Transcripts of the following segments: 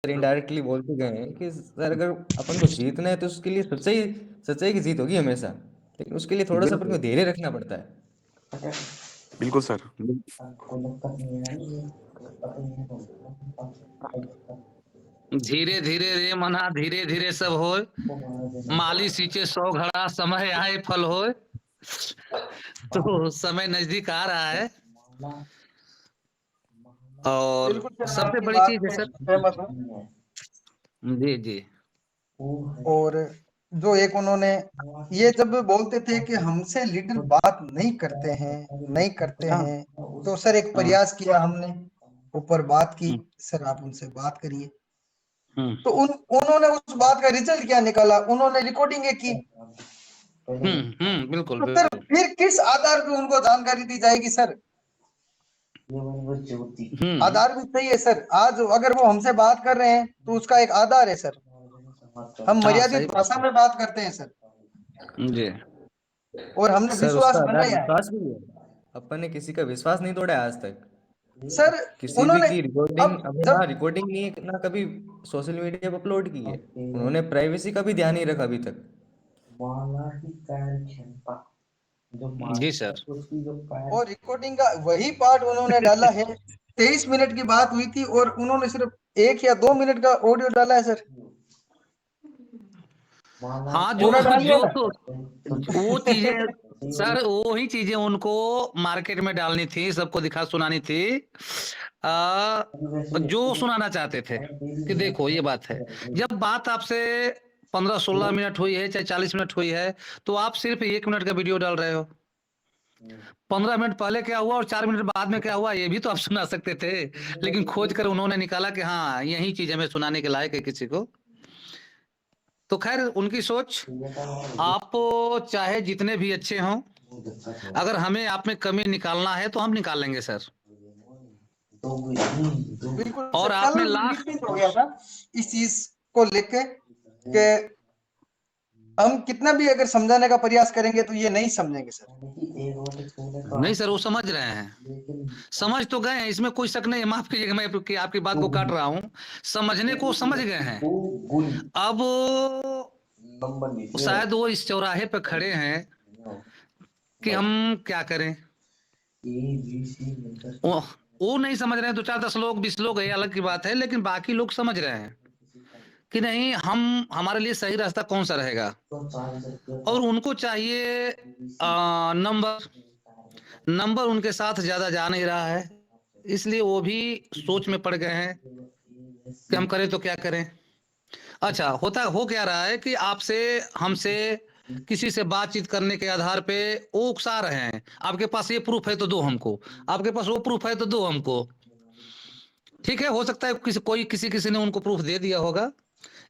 Indirectly बोलते गए हैं कि सर अगर अपन को जीतना है तो उसके लिए सच्चाई सच्चाई की जीत होगी हमेशा, लेकिन उसके लिए थोड़ा सा अपन को बिल्कुल धैर्य रखना पड़ता है। बिल्कुल सर। धीरे धीरे रे मना धीरे धीरे सब होय, माली सींचे 100 घड़ा समय आए फल होय। तो समय नजदीक आ रहा है और बिल्कुल सर, सबसे आपकी बड़ी बात चीज है से सर। सहमत हूँ। जी जी। और जो एक उन्होंने ये जब बोलते थे कि हमसे लीडर बात नहीं करते हाँ हैं, तो सर एक हाँ, प्रयास किया हमने, ऊपर बात की, हम्म, सर आप उनसे बात करिए। हम्म, तो उन्होंने उस बात का रिजल्ट क्या निकाला, उन्होंने रिकॉर्डिंग की। बिल्कुल तो सर बिल्कुल। फिर किस आधार पे उनको जानकारी दी जाएगी सर? आधार भी चाहिए सर। आज अगर वो हमसे बात कर रहे हैं तो उसका एक आधार है सर। हम हाँ मर्यादित सही बात भाषा में बात करते हैं सर, है जी। और हमने सर विश्वास उसका आधार बनाया है विश्वास भी है। अपन ने किसी का विश्वास नहीं तोड़ा है आज तक, सर। किसी भी उन्होंने की रिकॉर्डिंग, अब हमने ना जब रिकॉर्डिंग नहीं ना कभी सोशल मीडिया पर अपलोड की है। उन्होंने प्राइवेसी का भी ध्यान नहीं रखा अभी तक। जी सर। और रिकॉर्डिंग का वही पार्ट उन्होंने डाला है। 23 मिनट की बात हुई थी और उन्होंने सिर्फ 1 या 2 मिनट का ऑडियो डाला है सर। हाँ जो पूरा डालिए जो ना। तो वो चीजें सर, वो ही चीजें उनको मार्केट में डालनी थी, सबको दिखा सुनानी थी। आ, जो सुनाना चाहते थे कि देखो ये बात है। जब बात आपसे 15-16 मिनट हुई है, चाहे 40 मिनट हुई है, तो आप सिर्फ 1 मिनट का वीडियो डाल रहे हो। 15 मिनट पहले क्या हुआ और 4 मिनट बाद में क्या हुआ, ये भी तो आप सुना सकते थे। लेकिन खोज कर उन्होंने निकाला कि हाँ यही चीज हमें सुनाने के लायक है किसी को। तो खैर उनकी सोच। आप चाहे जितने भी अच्छे हों, अगर हमें आप में कमी निकालना है तो हम निकाल लेंगे सर। बिल्कुल और सर, कल आपने लाख निश्चित हो गया था इस चीज को लेके कि हम कितना भी अगर समझाने का प्रयास करेंगे तो ये नहीं समझेंगे सर। नहीं सर, वो समझ रहे हैं, समझ तो गए हैं, इसमें कोई शक नहीं है। माफ कीजिएगा मैं आपकी बात को काट रहा हूं। समझने को समझ गए हैं। अब शायद वो इस चौराहे पे खड़े हैं कि हम क्या करें। वो वो नहीं समझ रहे हैं। 2-4-10 लोग 20 लोग है अलग की बात है, लेकिन बाकी लोग समझ रहे हैं कि नहीं, हम हमारे लिए सही रास्ता कौन सा रहेगा। और उनको चाहिए नंबर। नंबर उनके साथ ज्यादा जा नहीं रहा है, इसलिए वो भी सोच में पड़ गए हैं कि हम करें तो क्या करें। अच्छा, हो क्या रहा है कि आपसे हमसे किसी से बातचीत करने के आधार पे वो उकसा रहे हैं, आपके पास ये प्रूफ है तो दो हमको, आपके पास वो प्रूफ है तो दो हमको। ठीक है, हो सकता है किसी किसी ने उनको प्रूफ दे दिया होगा,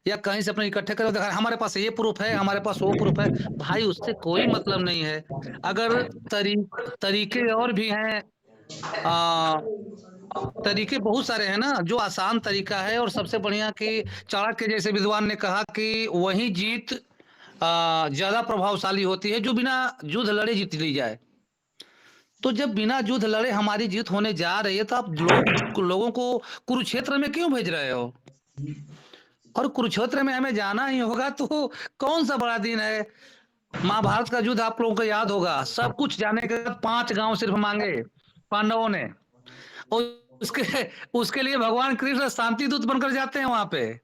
या कहीं से अपने इकट्ठे कर देखा हमारे पास ये प्रूफ है, हमारे पास वो प्रूफ है। भाई उससे कोई मतलब नहीं है। अगर तरीके और भी हैं, आ, तरीके बहुत सारे हैं ना। जो आसान तरीका है और सबसे बढ़िया कि चाणक्य जैसे विद्वान ने कहा कि वही जीत ज्यादा प्रभावशाली होती है जो बिना युद्ध लड़े जीत ली जाए। तो जब बिना युद्ध लड़े हमारी जीत होने जा रही है, तो आप लोगों को कुरुक्षेत्र में क्यों भेज रहे हो? और कुरुक्षेत्र में हमें जाना ही होगा तो कौन सा बड़ा दिन है। महाभारत का युद्ध आप लोगों को याद होगा। सब कुछ जाने के बाद 5 गांव सिर्फ मांगे पांडवों ने, और उसके उसके लिए भगवान कृष्ण शांति दूत बनकर जाते हैं वहां पे।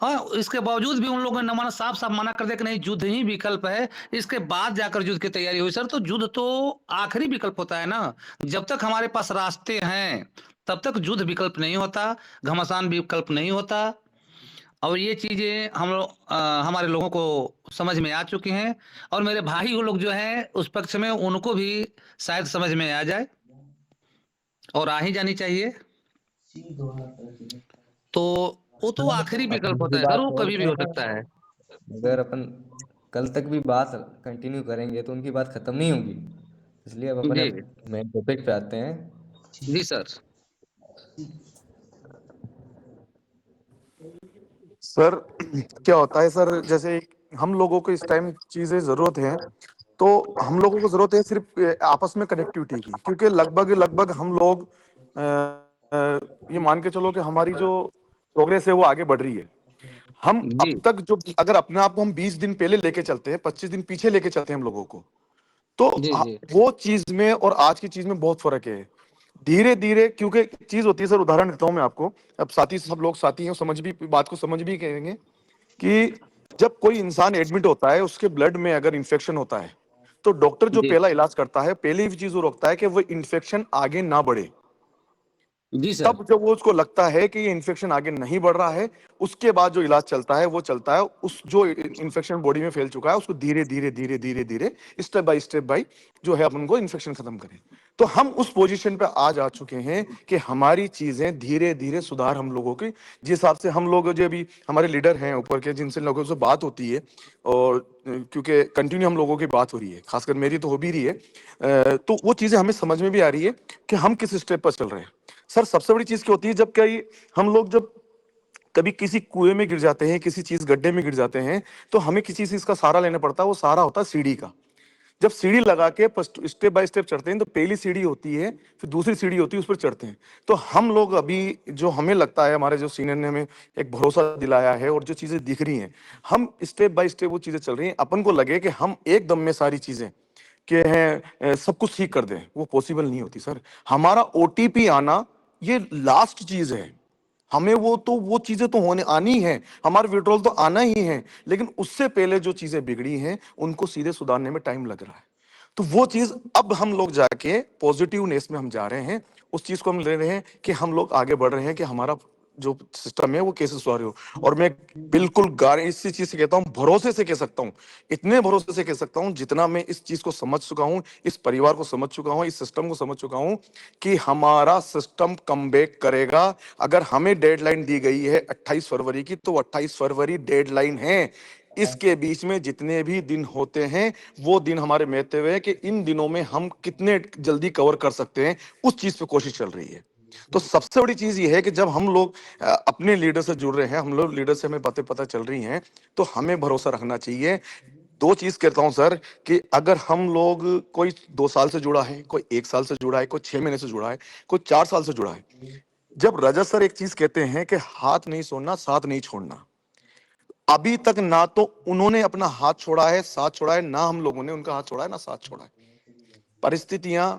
और इसके बावजूद भी उन लोगों ने मना, साफ साफ मना कर दिया कि नहीं, युद्ध ही विकल्प है। इसके बाद जाकर युद्ध की तैयारी हुई। सर तो युद्ध तो आखिरी विकल्प होता है ना। जब तक हमारे पास रास्ते हैं तब तक युद्ध विकल्प नहीं होता, घमासान विकल्प नहीं होता। और ये चीजें हमारे लोगों को समझ में आ चुकी हैं। और मेरे भाई वो लोग जो हैं उस पक्ष में, उनको भी शायद समझ में आ जाए, और आ ही जानी चाहिए। तो वो तो आखिरी अपन विकल्प होता की है सर, बात वो कभी भी छोड़ते हो हैं, सकता है। अगर अपन कल तक भी बात कंटिन्यू करेंगे तो उनकी बात खत्म नहीं होगी। इसलिए अब अपने जी मेन टॉपिक पे आते हैं। जी सर। सर क्या होता है सर, जैसे हम लोगों को इस टाइम चीजें जरूरत है, तो हम लोगों को जरूरत है सिर्फ आपस में कनेक्टिविटी की, क्योंकि लगभग लगभग हम लोग ये मान के चलो कि हमारी जो प्रोग्रेस है वो आगे बढ़ रही है। हम जी अब तक जो, अगर अपने आप को हम 20 दिन पहले लेके चलते हैं, 25 दिन पीछे लेके चलते हैं हम लोगों को, तो जी जी वो चीज में और आज की चीज में बहुत फर्क है। धीरे धीरे, क्योंकि चीज होती है सर, उदाहरण देता हूं मैं आपको, अब साथी, सब लोग साथी हैं, समझ भी बात को समझ भी कहेंगे कि जब कोई इंसान एडमिट होता है, उसके ब्लड में अगर इंफेक्शन होता है, तो डॉक्टर जो जी पहला इलाज करता है, पहली चीज वो रोकता है कि वो इंफेक्शन आगे ना बढ़े। जी सर। तब जब वो उसको लगता है कि ये इन्फेक्शन आगे नहीं बढ़ रहा है, उसके बाद जो इलाज चलता है वो चलता है उस जो इन्फेक्शन बॉडी में फैल चुका है उसको धीरे धीरे धीरे धीरे धीरे स्टेप बाय जो है अपन को इन्फेक्शन खत्म करें। तो हम उस पोजीशन पे आज आ चुके हैं कि हमारी चीजें धीरे धीरे सुधार हम लोगों की, जिस हिसाब से हम लोग जो अभी हमारे लीडर हैं ऊपर के, जिनसे लोगों से बात होती है, और क्योंकि कंटिन्यू हम लोगों की बात हो रही है, खासकर मेरी तो हो भी रही है, तो वो चीजें हमें समझ में भी आ रही है कि हम किस स्टेप पर चल रहे हैं। सर सबसे बड़ी चीज क्या होती है, जब कई हम लोग जब कभी किसी कुएं में गिर जाते हैं, किसी चीज गड्ढे में गिर जाते हैं, तो हमें किसी चीज का सहारा लेना पड़ता है। वो सहारा होता है सीढ़ी का। जब सीढ़ी लगा के स्टेप बाय स्टेप चढ़ते हैं, तो पहली सीढ़ी होती है, फिर दूसरी सीढ़ी होती है, उस पर चढ़ते हैं। तो हम लोग अभी, जो हमें लगता है हमारे जो सीनियर ने हमें एक भरोसा दिलाया है और जो चीजें दिख रही हैं, हम स्टेप बाय स्टेप वो चीजें चल रही हैं। अपन को लगे कि हम एकदम में सारी चीजें के हैं सब कुछ ठीक कर दें, वो पॉसिबल नहीं होती सर। हमारा ओटीपी आना ये लास्ट चीज है। हमें वो चीजें तो होने आनी है, हमारा विड्रॉल तो आना ही है, लेकिन उससे पहले जो चीजें बिगड़ी हैं उनको सीधे सुधारने में टाइम लग रहा है। तो वो चीज अब हम लोग जाके पॉजिटिवनेस में हम जा रहे हैं, उस चीज को हम ले रहे हैं कि हम लोग आगे बढ़ रहे हैं कि हमारा जो सिस्टम है वो कैसे सुधार हो। और मैं बिल्कुल इसी चीज से कहता हूँ, भरोसे से कह सकता हूँ, इतने भरोसे से कह सकता हूँ, जितना मैं इस चीज को समझ चुका हूँ, इस परिवार को समझ चुका हूँ, इस सिस्टम को समझ चुका हूँ, कि हमारा सिस्टम कमबैक करेगा। अगर हमें डेडलाइन दी गई है 28 फरवरी की, तो 28 फरवरी डेडलाइन है। इसके बीच में जितने भी दिन होते हैं, वो दिन हमारे महत्व है कि इन दिनों में हम कितने जल्दी कवर कर सकते हैं, उस चीज पे कोशिश चल रही है। तो सबसे बड़ी चीज ये है कि जब हम लोग अपने लीडर से जुड़ रहे हैं, हम लोग लीडर से हमें बातें पता चल रही हैं, तो हमें भरोसा रखना चाहिए। दो चीज कहता हूं सर, कि अगर हम लोग, कोई 2 साल से जुड़ा है, कोई 1 साल से जुड़ा है, कोई 6 महीने से जुड़ा है, कोई 4 साल से जुड़ा है, जब रजत सर एक चीज कहते हैं कि हाथ नहीं छोड़ना, साथ नहीं छोड़ना, अभी तक ना तो उन्होंने अपना हाथ छोड़ा है, साथ छोड़ा है, ना हम लोगों ने उनका हाथ छोड़ा है, ना साथ छोड़ा है। परिस्थितियां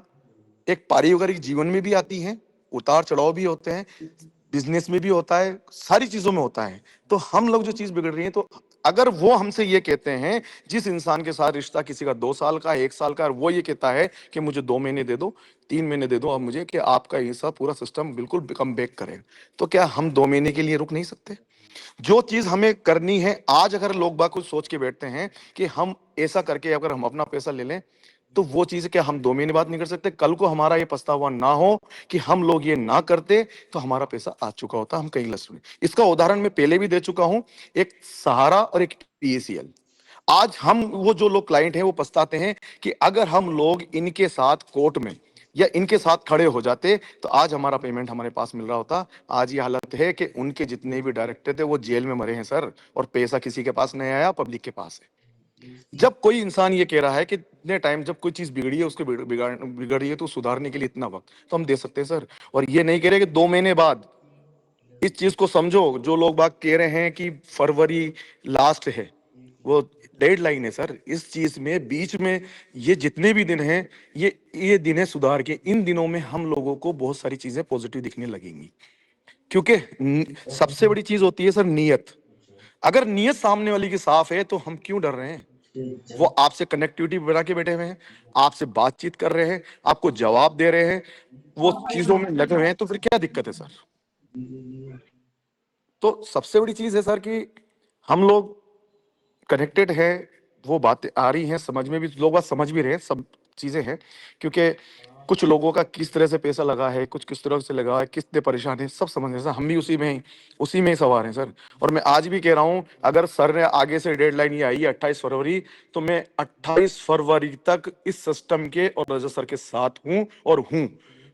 एक पारिवारिक जीवन में भी आती हैं, उतार चढ़ाव भी होते हैं, बिजनेस में भी होता है, सारी चीजों में होता है। तो हम लोग जो चीज बिगड़ रही है, तो अगर वो हमसे ये कहते हैं, जिस इंसान के साथ रिश्ता किसी का 2 साल का, 1 साल का, और वो ये कहता है कि मुझे 2 महीने दे दो, 3 महीने दे दो अब मुझे, कि आपका हिस्सा पूरा सिस्टम बिल्कुल कम बैक करे, तो क्या हम 2 महीने के लिए रुक नहीं सकते? जो चीज हमें करनी है आज, अगर लोग बाग कुछ सोच के बैठते हैं कि हम ऐसा करके अगर हम अपना पैसा ले लें, तो वो चीज क्या हम 2 महीने बाद नहीं कर सकते? कल को हमारा ये पछतावा ना हो कि हम लोग ये ना करते, तो हमारा पैसा आ चुका होता, हम कहीं लस में। इसका उदाहरण मैं पहले भी दे चुका हूं, एक सहारा और एक पीएसीएल। आज हम, वो जो लोग क्लाइंट हैं, वो पछताते हैं कि अगर हम लोग इनके साथ कोर्ट में या इनके साथ खड़े हो जाते, तो आज हमारा पेमेंट हमारे पास मिल रहा होता। आज ये हालत है कि उनके जितने भी डायरेक्टर थे वो जेल में मरे हैं सर, और पैसा किसी के पास नहीं आया, पब्लिक के पास है। जब कोई इंसान ये कह रहा है कि इतने टाइम, जब कोई चीज बिगड़ी है, उसके बिगड़ रही है, तो सुधारने के लिए इतना वक्त तो हम दे सकते हैं सर। और ये नहीं कह रहे कि 2 महीने बाद। इस चीज को समझो, जो लोग बात कह रहे हैं कि फरवरी लास्ट है, वो डेडलाइन है सर। इस चीज में बीच में ये जितने भी दिन हैं, ये दिन है सुधार के। इन दिनों में हम लोगों को बहुत सारी चीजें पॉजिटिव दिखने लगेंगी, क्योंकि सबसे बड़ी चीज होती है सर नीयत। अगर नीयत सामने वाली की साफ है, तो हम क्यों डर रहे हैं? वो आपसे कनेक्टिविटी बना के बैठे हुए हैं, आपसे बातचीत कर रहे हैं, आपको जवाब दे रहे हैं, वो चीजों में लगे हुए हैं, तो फिर क्या दिक्कत है सर? तो सबसे बड़ी चीज है सर कि हम लोग कनेक्टेड है, वो बातें आ रही हैं, समझ में भी, लोग बात समझ भी रहे हैं, सब चीजें हैं। क्योंकि कुछ लोगों का किस तरह से पैसा लगा है, कुछ किस तरह से लगा है, कितने परेशान है, सब समझ रहे हैं सर। हम भी उसी में ही सवार हैं सर। और मैं आज भी कह रहा हूं, अगर सर ने आगे से डेडलाइन ये आई है 28 फरवरी, तो मैं 28 फरवरी तक इस सिस्टम के और रजत सर के साथ हूं, और हूं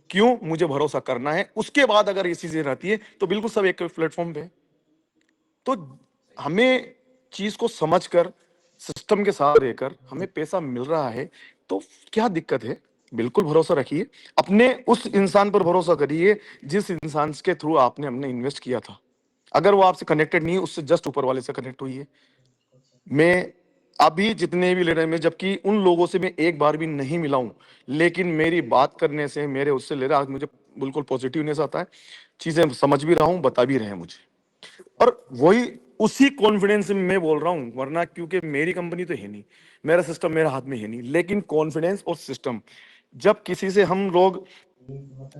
क्यों, मुझे भरोसा करना है। उसके बाद अगर ये चीजें रहती है, तो बिल्कुल सब एक प्लेटफॉर्म पे। तो हमें चीज को समझकर, सिस्टम के साथ रहकर हमें पैसा मिल रहा है, तो क्या दिक्कत है? बिल्कुल भरोसा रखिए, अपने उस इंसान पर भरोसा करिए जिस इंसान के थ्रू आपने हमने इन्वेस्ट किया था। अगर वो आपसे कनेक्टेड नहीं है, उससे जस्ट ऊपर वाले से कनेक्ट हुई है। मैं अभी जितने भी लीडर में, जबकि उन लोगों से मैं एक बार भी नहीं मिला हूं, लेकिन मेरी बात करने से, मेरे उससे लीडर आज मुझे बिल्कुल पॉजिटिवनेस आता है, चीजें समझ भी रहा हूं, बता भी रहे हैं मुझे, और वही उसी कॉन्फिडेंस में मैं बोल रहा हूं। वरना क्योंकि मेरी कंपनी तो है नहीं, मेरा सिस्टम मेरे हाथ में है नहीं, लेकिन कॉन्फिडेंस और सिस्टम, जब किसी से हम लोग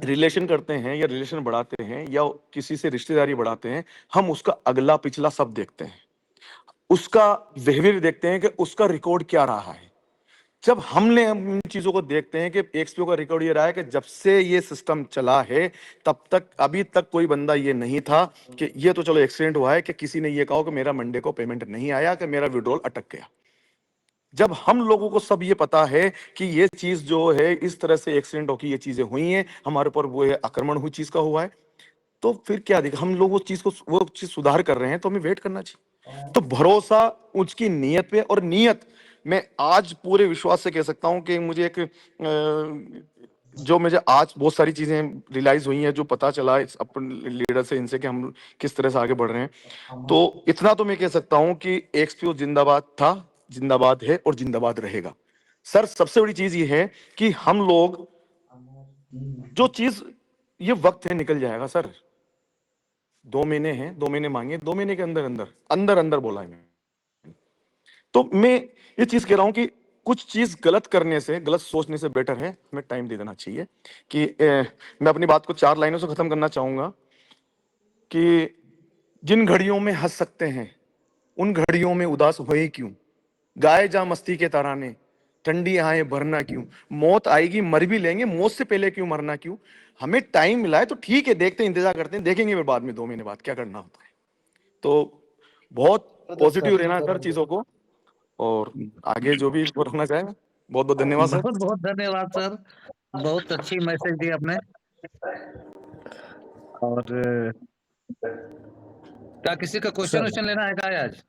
रिलेशन करते हैं या रिलेशन बढ़ाते हैं या किसी से रिश्तेदारी बढ़ाते हैं, हम उसका अगला पिछला सब देखते हैं, उसका बिहेवियर देखते हैं कि उसका रिकॉर्ड क्या रहा है। जब हमने इन चीजों को देखते हैं कि एक्सपीओ का रिकॉर्ड ये रहा है कि जब से ये सिस्टम चला है तब तक अभी तक कोई बंदा ये नहीं था कि ये तो चलो एक्सीडेंट हुआ है कि किसी ने ये कहा कि मेरा मंडे को पेमेंट नहीं आया, कि मेरा विड्रॉल अटक गया। जब हम लोगों को सब ये पता है कि ये चीज जो है इस तरह से एक्सीडेंट होकर ये चीजें हुई हैं, हमारे ऊपर वो आक्रमण हुई चीज का हुआ है, तो फिर क्या दिखा, हम लोग वो चीज सुधार कर रहे हैं, तो हमें वेट करना चाहिए। तो भरोसा उसकी नीयत पे, और नीयत मैं आज पूरे विश्वास से कह सकता हूं कि मुझे जो मुझे आज बहुत सारी चीजें रियलाइज हुई हैं, जो पता चला इस अपन लीडर से, इनसे, कि हम किस तरह से आगे बढ़ रहे हैं। तो इतना तो मैं कह सकता हूं कि एक्सपीओ जिंदाबाद था, जिंदाबाद है और जिंदाबाद रहेगा। सर सबसे बड़ी चीज ये है कि हम लोग जो चीज, ये वक्त है निकल जाएगा सर, 2 महीने हैं, 2 महीने मांगे, 2 महीने के अंदर अंदर अंदर अंदर बोला है मैंने। तो मैं ये चीज कह रहा हूं कि कुछ चीज गलत करने से, गलत सोचने से बेटर है हमें टाइम दे देना चाहिए। कि मैं अपनी बात को 4 लाइनों से खत्म करना चाहूंगा कि जिन घड़ियों में हंस सकते हैं उन घड़ियों में उदास हुए क्यों, गाए जा मस्ती के तराने, ठंडी आए भरना क्यों, मौत आएगी मर भी लेंगे, मौत से पहले क्यों मरना क्यों। हमें टाइम मिला है तो ठीक है, देखते हैं, इंतजार करते हैं, देखेंगे फिर बाद में 2 महीने बाद क्या करना होता है। तो बहुत पॉजिटिव रहना सर चीजों को, और आगे जो भी रखना चाहे। बहुत बहुत धन्यवाद सर। बहुत बहुत धन्यवाद सर, बहुत अच्छी मैसेज दी आपने। और क्या किसी का क्वेश्चन सर वोश्चन लेना है क्या आज?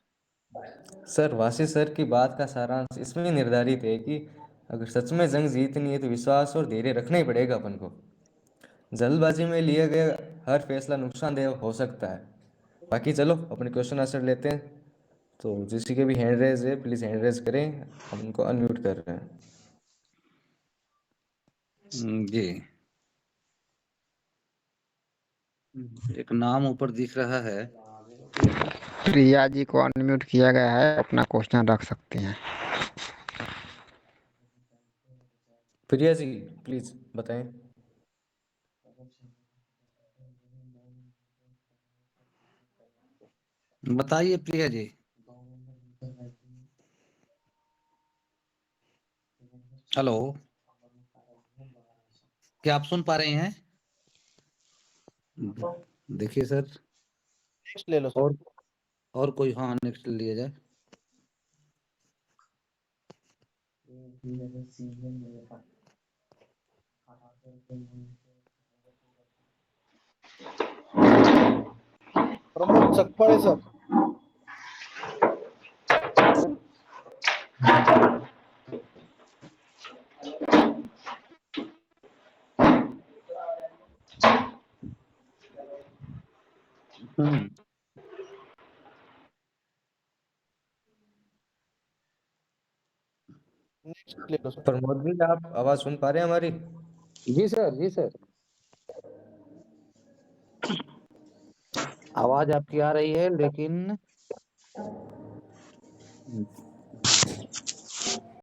सर वासी सर की बात का सारांश इसमें निर्धारित है कि अगर सच में जंग जीतनी है तो विश्वास और धैर्य रखना ही पड़ेगा अपन को। जल्दबाजी में लिए गए हर फैसला नुकसानदेह हो सकता है। बाकी चलो अपने क्वेश्चन आंसर लेते हैं। तो जिसकी के भी हैंड रेज है प्लीज हैंड रेज करें, हम उनको अनम्यूट कर रहे हैं। जी, एक नाम ऊपर दिख रहा है। प्रिया जी को अनम्यूट किया गया है, अपना क्वेश्चन रख सकती हैं। प्रिया जी प्लीज बताएं। बताइए प्रिया जी। हेलो, क्या आप सुन पा रहे हैं? देखिए सर, नेक्स्ट ले लो सर। और कोई, हाँ नेक्स्ट लिया जाए। प्रमोद सकपड़े सर। नेक्स्ट ले लो सर। प्रमोद जी आप आवाज सुन पा रहे हैं हमारी? जी सर, जी सर, आवाज आपकी आ रही है, लेकिन